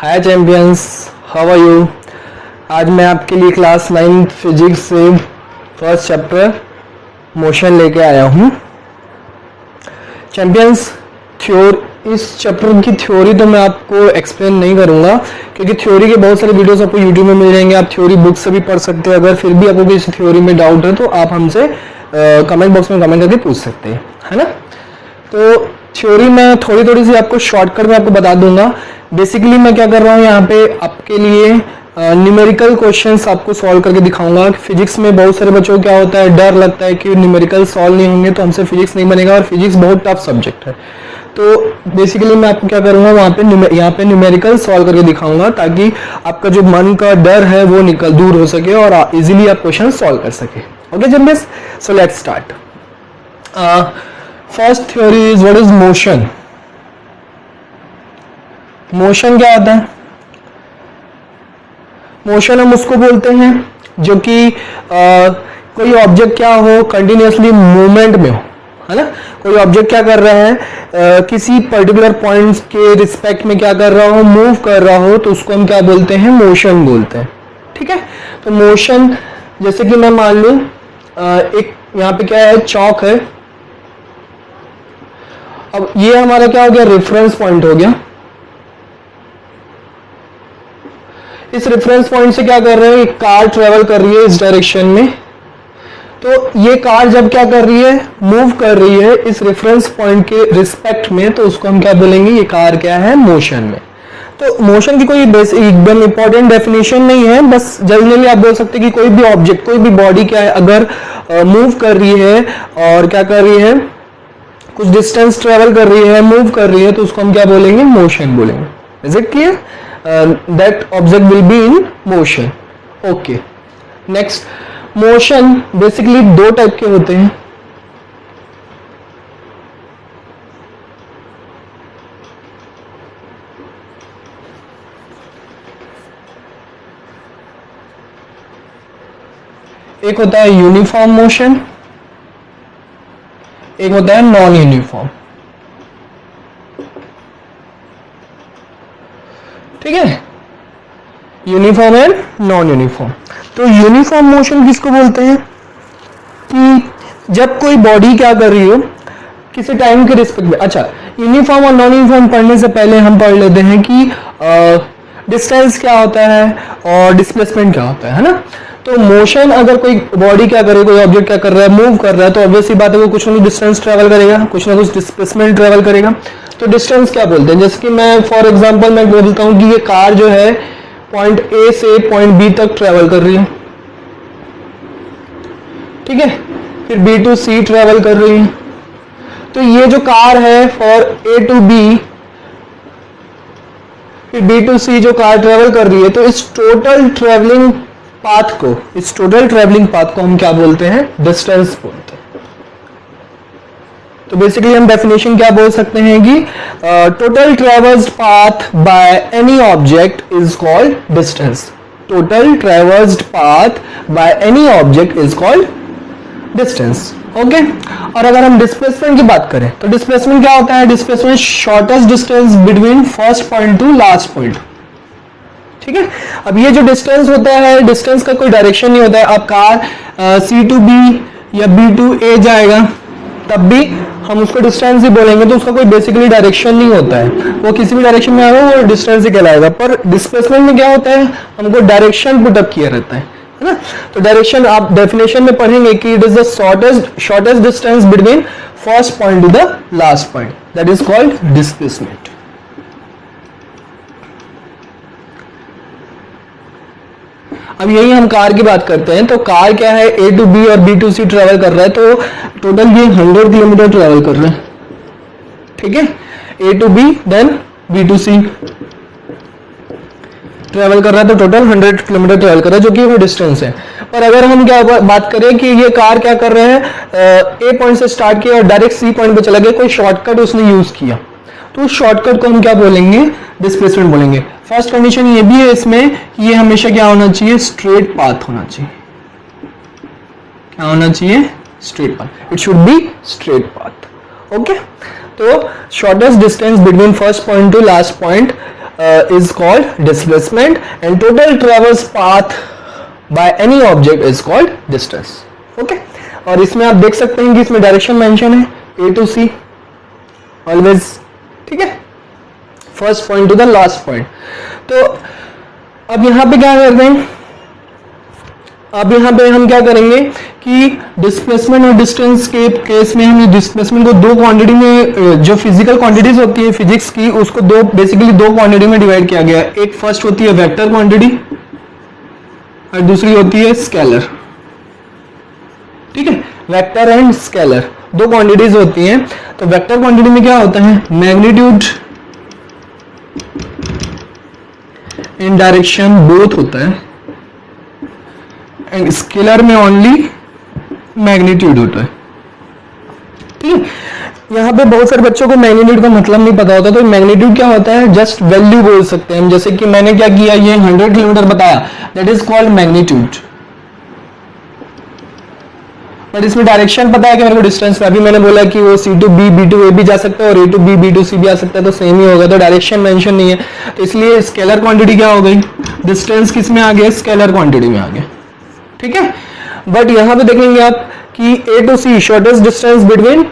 Hi champions, how are you. आज मैं आपके लिए क्लास 9 फिजिक्स से फर्स्ट चैप्टर मोशन लेके आया हूँ। चैंपियंस, इस चैप्टर की थ्योरी तो मैं आपको एक्सप्लेन नहीं करूँगा क्योंकि थ्योरी के बहुत सारे वीडियोस आपको यूट्यूब में मिल जाएंगे। आप थ्योरी बुक से भी पढ़ सकते हैं। अगर फिर भी आपको किसी थ्योरी में डाउट है तो आप हमसे कमेंट बॉक्स में कमेंट करके पूछ सकते हैं, है ना। तो थ्योरी में थोड़ी थोड़ी सी आपको शॉर्टकट में आपको बता दूंगा। बेसिकली मैं क्या कर रहा हूँ यहाँ पे आपके लिए न्यूमेरिकल क्वेश्चंस आपको सॉल्व करके दिखाऊंगा। फिजिक्स में बहुत सारे बच्चों को क्या होता है, डर लगता है कि न्यूमेरिकल सॉल्व नहीं होंगे तो हमसे फिजिक्स नहीं बनेगा, और फिजिक्स बहुत टफ सब्जेक्ट है। तो बेसिकली मैं आपको क्या करूँगा, वहाँ पे यहाँ पे न्यूमेरिकल सॉल्व करके दिखाऊंगा ताकि आपका जो मन का डर है वो दूर हो सके और इजीली आप क्वेश्चन सॉल्व कर सके। ओके जम्बिस, so let's start. First theory is what is motion. Motion क्या होता है? मोशन हम उसको बोलते हैं जो कि कोई ऑब्जेक्ट क्या हो, कंटिन्यूअसली मूवमेंट में हो, है ना। कोई ऑब्जेक्ट क्या कर रहा है, किसी पर्टिकुलर पॉइंट के रिस्पेक्ट में क्या कर रहा हो, मूव कर रहा हो, तो उसको हम क्या बोलते हैं, मोशन बोलते हैं। ठीक है। तो मोशन जैसे कि मैं मान लूं एक यहाँ पे क्या है, चौक है। अब ये हमारा क्या हो गया, रेफरेंस पॉइंट हो गया। इस रेफरेंस पॉइंट से क्या कर रहे हैं, एक कार ट्रेवल कर रही है इस डायरेक्शन में। तो ये कार जब क्या कर रही है, मूव कर रही है इस रेफरेंस पॉइंट के रिस्पेक्ट में, तो उसको हम क्या बोलेंगे, ये कार क्या है, मोशन में। तो मोशन की कोई एकदम इंपॉर्टेंट डेफिनेशन नहीं है, बस जनरली आप बोल सकते हैं कि कोई भी ऑब्जेक्ट, कोई भी बॉडी क्या है, अगर मूव कर रही है और क्या कर रही है, कुछ डिस्टेंस ट्रेवल कर रही है, मूव कर रही है, तो उसको हम क्या बोलेंगे, मोशन बोलेंगे। Is it clear? that object will be in motion. Okay. Next, motion basically दो टाइप के होते हैं। एक होता है यूनिफॉर्म मोशन, एक होता है नॉन यूनिफॉर्म। ठीक है, यूनिफॉर्म एंड नॉन यूनिफॉर्म। तो यूनिफॉर्म मोशन किसको बोलते हैं कि जब कोई बॉडी क्या कर रही हो किसी टाइम के रिस्पेक्ट में। अच्छा, यूनिफॉर्म और नॉन यूनिफॉर्म पढ़ने से पहले हम पढ़ लेते हैं कि डिस्टेंस क्या होता है और डिस्प्लेसमेंट क्या होता है ना। तो मोशन, अगर कोई बॉडी क्या करे, कोई ऑब्जेक्ट क्या कर रहा है, मूव कर रहा है, तो ऑब्वियसली बात है वो कुछ ना कुछ डिस्टेंस ट्रेवल करेगा, कुछ ना कुछ डिस्प्लेसमेंट ट्रेवल करेगा। तो डिस्टेंस क्या बोलते हैं, जैसे कि मैं फॉर एग्जांपल मैं बोलता हूँ कि ये कार जो है पॉइंट ए से पॉइंट बी तक ट्रेवल कर रही है। ठीक है, फिर बी टू सी ट्रेवल कर रही है। तो ये जो कार है फॉर ए टू बी, फिर बी टू सी जो कार ट्रेवल कर रही है, तो इस टोटल ट्रेवलिंग पाथ को हम क्या बोलते हैं, डिस्टेंस बोलते हैं। तो बेसिकली हम डेफिनेशन क्या बोल सकते हैं कि total traversed path by any object is called distance. Total traversed path by any object is called distance. Okay. और अगर हम डिस्प्लेसमेंट की बात करें तो डिस्प्लेसमेंट क्या होता है, displacement shortest distance between first point to last point. ठीक है। अब ये जो डिस्टेंस होता है, डिस्टेंस का कोई डायरेक्शन नहीं होता है। अब कार सी टू बी या बी टू ए जाएगा तब भी हम उसको डिस्टेंस ही बोलेंगे, तो उसका कोई बेसिकली डायरेक्शन नहीं होता है। वो किसी भी डायरेक्शन में आएगा वो डिस्टेंस ही कहलाएगा। पर डिस्प्लेसमेंट में क्या होता है, हमको डायरेक्शन पुट अप किया रहता है ना। तो डायरेक्शन आप डेफिनेशन में पढ़ेंगे कि it is the shortest distance between first point to the last point, that is called displacement. अब यही हम कार की बात करते हैं। तो कार क्या है, ए टू बी और बी टू सी ट्रेवल कर रहा है, तो टोटल ये 100 किलोमीटर ट्रेवल कर रहा है। ठीक है, A to B then B to C travel कर रहा है, तो टोटल 100 किलोमीटर ट्रेवल कर रहा है, जो कि वो डिस्टेंस है। पर अगर हम क्या बात करें कि ये कार क्या कर रहे हैं, ए पॉइंट से स्टार्ट किया और डायरेक्ट सी पॉइंट पे चला गया, कोई शॉर्टकट उसने यूज किया, तो उस शॉर्टकट को हम क्या बोलेंगे, डिस्प्लेसमेंट बोलेंगे। फर्स्ट कंडीशन ये भी है इसमें कि ये हमेशा क्या होना चाहिए, स्ट्रेट पाथ होना चाहिए। क्या होना चाहिए, straight path. It should be straight path. Okay. तो shortest distance between first point to last point is called displacement and total traversed path by any object is called distance. Okay? और इसमें आप देख सकते हैं कि इसमें डायरेक्शन मेंशन है A to C ऑलवेज, ठीक है, first point to the last point. तो अब यहाँ पे क्या करते हैं, अब यहाँ पे हम क्या करेंगे कि डिस्प्लेसमेंट और डिस्टेंस के केस में हम डिस्प्लेसमेंट को दो क्वांटिटी में, जो फिजिकल क्वांटिटीज होती है फिजिक्स की, उसको बेसिकली दो क्वांटिटी में डिवाइड किया गया है. एक फर्स्ट होती है वेक्टर क्वांटिटी और दूसरी होती है स्केलर. ठीक है, वेक्टर एंड स्केलर दो क्वांटिटीज होती हैं. तो वेक्टर क्वांटिटी में क्या होता है, मैग्नीट्यूड इन डायरेक्शन बोथ होता है एंड स्केलर में ओनली मैग्नीट्यूड होता है. ठीक है, यहाँ पे बहुत सारे बच्चों को मैग्नीट्यूड का मतलब नहीं पता होता. तो मैग्नीट्यूड क्या होता है, जस्ट वैल्यू बोल सकते हैं हम. जैसे कि मैंने क्या किया, ये 100 किलोमीटर बताया, that is called magnitude. But इसमें डायरेक्शन पता है कि मेरे को डिस्टेंस में, अभी मैंने बोला कि वो C to B, B to A भी जा सकता है और A to B, B to C भी आ सकता है, तो सेम ही होगा. तो डायरेक्शन मेंशन नहीं है, तो इसलिए स्केलर क्वांटिटी क्या हो गई, डिस्टेंस किस में आ गया, स्केलर क्वांटिटी में आ गया. ठीक है, बट यहां पे देखेंगे आप कि A to C shortest distance between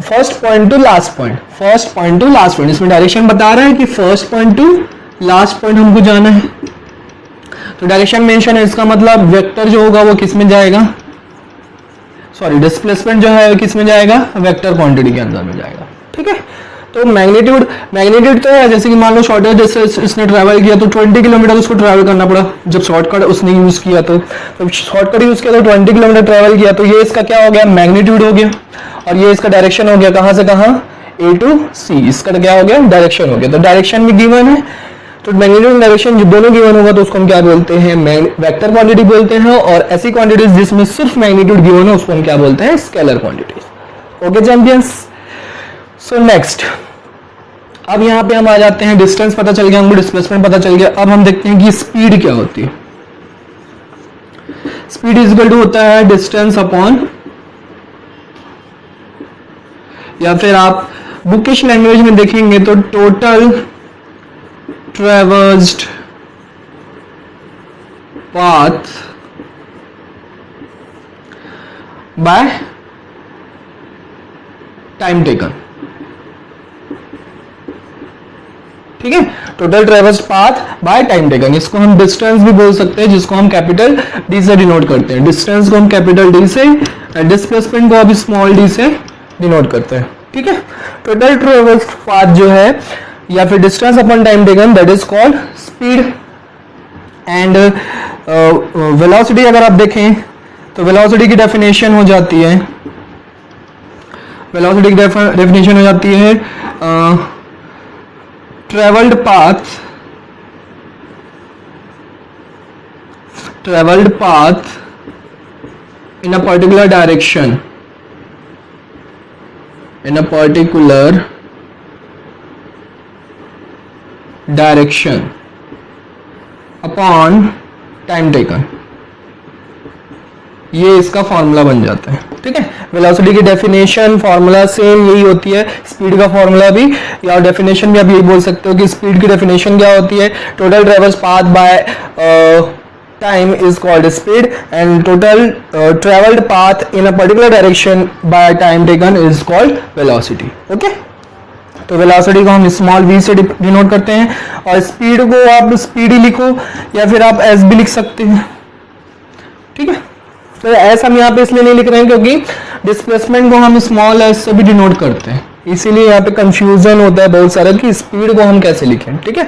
first point to last point, first point to last point. इसमें डायरेक्शन बता रहा है कि first point to last point हमको जाना है. तो डायरेक्शन मेंशन है, इसका मतलब वेक्टर जो होगा वो किस में जाएगा, सॉरी डिस्प्लेसमेंट जो है किस में जाएगा, वेक्टर क्वांटिटी के अंदर में जाएगा. ठीक है, तो मैग्नीट्यूड तो है, जैसे कि मान लो शॉर्टेस्ट डिस्टेंस इसने ट्रैवल किया तो 20 किलोमीटर उसको ट्रैवल करना पड़ा. जब शॉर्टकट उसने यूज किया तो शॉर्टकट यूज किया तो 20 किलोमीटर ट्रैवल किया, तो ये इसका क्या हो गया, मैग्नीट्यूड हो गया. और ये इसका डायरेक्शन हो गया, कहां से कहां, A to C. इसका क्या हो गया, डायरेक्शन हो गया. तो डायरेक्शन भी गिवन है, तो मैग्नीट्यूड डायरेक्शन जो दोनों गिवन होगा तो उसको हम क्या बोलते हैं, वेक्टर क्वांटिटी बोलते हैं. और ऐसी क्वांटिटीज जिसमें सिर्फ मैग्नीट्यूड गिवन है उसको हम क्या बोलते हैं, scalar quantities. Okay champions, so next अब यहाँ पे हम आ जाते हैं, डिस्टेंस पता चल गया हमको, डिस्प्लेसमेंट पता चल गया. अब हम देखते हैं कि स्पीड क्या होती है. स्पीड इज इक्वल टू होता है डिस्टेंस अपॉन, या फिर आप बुकिश लैंग्वेज में देखेंगे तो total traversed path by time taken. ठीक है, total traversed path by time taken. इसको हम डिस्टेंस भी बोल सकते हैं, जिसको हम कैपिटल डी से डिनोट करते हैं. डिस्टेंस को हम कैपिटल डी से, डिस्प्लेसमेंट को अब स्मॉल डी से डिनोट करते हैं. ठीक है, टोटल ट्रैवर्स्ड पाथ जो है या फिर distance upon time taken, that is called speed. And velocity अगर आप देखें तो वेलोसिटी की डेफिनेशन हो जाती है, वेलोसिटी की डेफिनेशन हो जाती है traveled path in a particular direction, upon time taken. ये इसका फॉर्मूला बन जाता है. ठीक है, वेलोसिटी की डेफिनेशन फॉर्मूला सेम यही होती है, स्पीड का फॉर्मूला भी या डेफिनेशन भी आप यही बोल सकते हो कि स्पीड की डेफिनेशन क्या होती है, total traverse path by time is called speed and total travelled path in a particular direction by time taken is called velocity. Okay, तो वेलोसिटी को हम स्मॉल v से डिनोट करते हैं और स्पीड को आप स्पीड ही लिखो या फिर आप s भी लिख सकते हैं. ठीक है, तो एस हम यहाँ पे इसलिए नहीं लिख रहे हैं क्योंकि डिस्प्लेसमेंट को हम स्मॉल एस से भी डिनोट करते हैं, इसीलिए यहाँ पे कंफ्यूजन होता है बहुत सारा कि स्पीड को हम कैसे लिखें. ठीक है,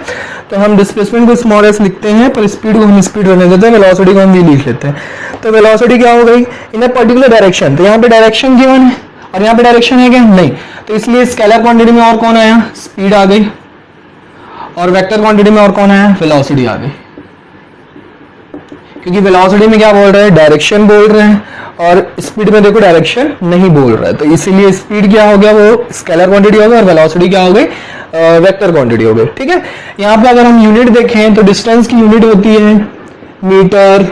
तो हम डिस्प्लेसमेंट को स्मॉल एस लिखते हैं पर स्पीड को हम स्पीड रहने देते हैं, वेलोसिटी को हम वी लिख लेते हैं. तो वेलोसिटी क्या हो गई, इन अ पर्टिकुलर डायरेक्शन. तो यहाँ पे डायरेक्शन गिवन है और यहाँ पे डायरेक्शन है क्या, नहीं. तो इसलिए स्केलर क्वांटिटी में और कौन आया, स्पीड आ गई, और वेक्टर क्वांटिटी में और कौन आया, वेलोसिटी आ गई. क्योंकि वेलोसिटी में क्या बोल रहे हैं, डायरेक्शन बोल रहे हैं, और स्पीड में देखो डायरेक्शन नहीं बोल रहा है. तो इसीलिए स्पीड क्या हो गया, वो स्केलर क्वांटिटी हो गई, और वेलोसिटी क्या हो गई, वेक्टर क्वांटिटी हो गई. ठीक है, यहाँ पे अगर हम यूनिट देखें तो डिस्टेंस की यूनिट होती है मीटर,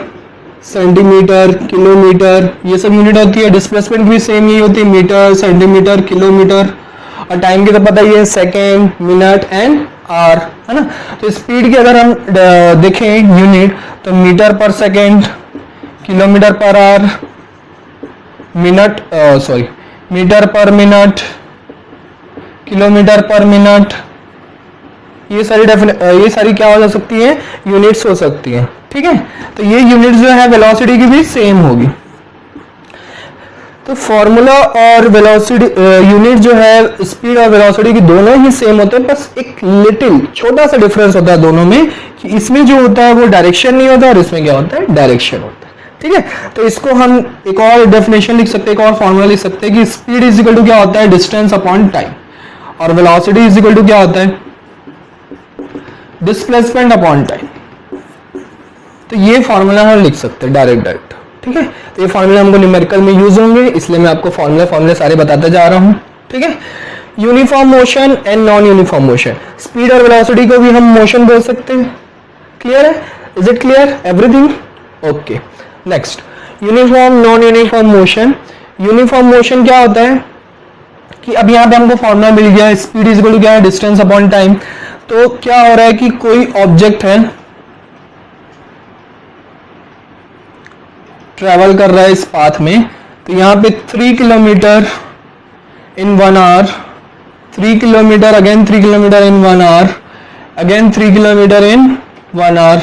सेंटीमीटर, किलोमीटर, ये सब यूनिट होती है. डिस्प्लेसमेंट भी सेम यही होती है, मीटर, सेंटीमीटर, किलोमीटर. और टाइम की तो पता ही है, सेकेंड, मिनट एंड आर, है ना। तो स्पीड की अगर हम देखें यूनिट, तो मीटर पर सेकेंड, किलोमीटर पर आवर, मिनट सॉरी मीटर पर मिनट, किलोमीटर पर मिनट, ये सारी क्या हो सकती है, यूनिट्स हो सकती हैं, ठीक है। तो ये यूनिट जो है वेलोसिटी की भी सेम होगी। तो फॉर्मूला और वेलोसिटी यूनिट जो है स्पीड और वेलोसिटी की दोनों ही सेम होते हैं, बस एक लिटिल छोटा सा डिफरेंस होता है दोनों में, कि इसमें जो होता है वो डायरेक्शन नहीं होता और इसमें क्या होता है, डायरेक्शन होता है, ठीक है। तो इसको हम एक और डेफिनेशन लिख सकते हैं, एक और फॉर्मूला लिख सकते हैं कि स्पीड इज इक्वल टू क्या होता है, डिस्टेंस अपॉन टाइम, और वेलोसिटी इज इक्वल टू क्या होता है, डिस्प्लेसमेंट अपॉन टाइम। तो ये फॉर्मूला हम लिख सकते हैं डायरेक्ट, ठीक है। तो ये फॉर्मूला हमको न्यूमेरिकल में यूज होंगे, इसलिए मैं आपको फॉर्मूले सारे बताते जा रहा हूं, ठीक है। Uniform motion and non uniform motion, speed और वेलोसिटी को भी हम मोशन बोल सकते हैं। क्लियर है? Is it clear everything? Okay, next uniform non uniform motion. Uniform motion क्या होता है कि अब यहाँ पे हमको फॉर्मूला मिल गया, स्पीड इज इक्वल टू क्या है, डिस्टेंस अपॉन टाइम। तो क्या हो रहा है कि कोई ऑब्जेक्ट है, ट्रेवल कर रहा है इस पाथ में, तो यहाँ पे 3 kilometre in 1 hour, 3 kilometre again 3 kilometre in 1 hour, again 3 kilometre in 1 hour.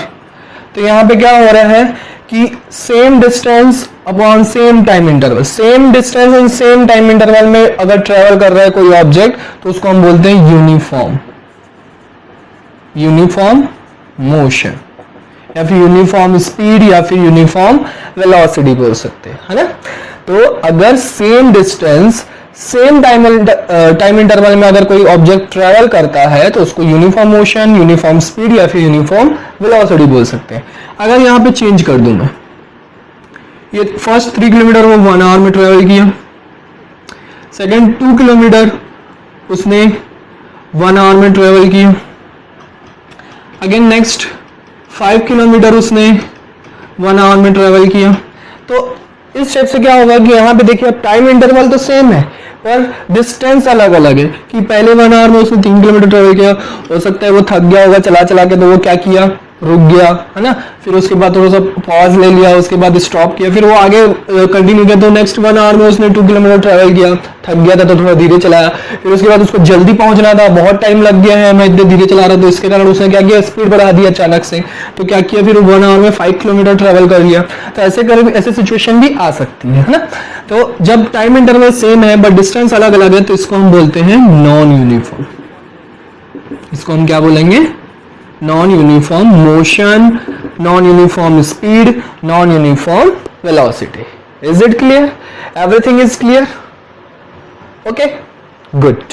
तो यहाँ पे क्या हो रहा है कि same distance upon same time interval, same distance and same time interval में अगर ट्रेवल कर रहा है कोई ऑब्जेक्ट, तो उसको हम बोलते हैं यूनिफॉर्म मोशन, या फिर यूनिफॉर्म स्पीड, या फिर यूनिफॉर्म वेलोसिटी बोल सकते हैं, है ना। तो अगर same distance same time interval में अगर कोई ऑब्जेक्ट ट्रेवल करता है, तो उसको यूनिफॉर्म मोशन, यूनिफॉर्म स्पीड, या फिर यूनिफॉर्म वेलोसिटी बोल सकते हैं। अगर यहाँ पे चेंज कर दूं मैं, ये फर्स्ट 3 किलोमीटर वो 1 आवर में ट्रेवल किया, सेकेंड 2 किलोमीटर उसने 1 आवर में ट्रेवल किया, अगेन नेक्स्ट 5 किलोमीटर उसने 1 आवर में ट्रेवल किया। तो इस टाइप से क्या होगा कि यहाँ पे देखिए अब टाइम इंटरवल तो सेम है, पर डिस्टेंस अलग अलग है, कि पहले 1 आवर में उसने 3 किलोमीटर ट्रेवल किया, हो सकता है वो थक गया होगा चला चला के, तो वो क्या किया, रुक गया, है ना। फिर उसके बाद थोड़ा सा पॉज ले लिया, उसके बाद स्टॉप किया, फिर वो आगे कंटिन्यू किया। तो नेक्स्ट 1 आवर में उसने 2 किलोमीटर ट्रेवल किया, थक गया था तो थोड़ा धीरे चलाया, फिर उसके बाद उसको जल्दी पहुंचना था, बहुत टाइम लग गया है, मैं इतने धीरे चला रहा, तो इसके कारण उसने क्या किया, स्पीड बढ़ा दी अचानक से। तो क्या किया, फिर 1 आवर में 5 किलोमीटर ट्रेवल कर लिया। तो ऐसे सिचुएशन भी आ सकती है ना। तो जब टाइम इंटरवल सेम है बट डिस्टेंस अलग अलग है, तो इसको हम बोलते हैं नॉन यूनिफॉर्म। इसको हम क्या बोलेंगे, non uniform motion, non uniform speed, non uniform velocity. Is it clear? Everything is clear? Okay, good.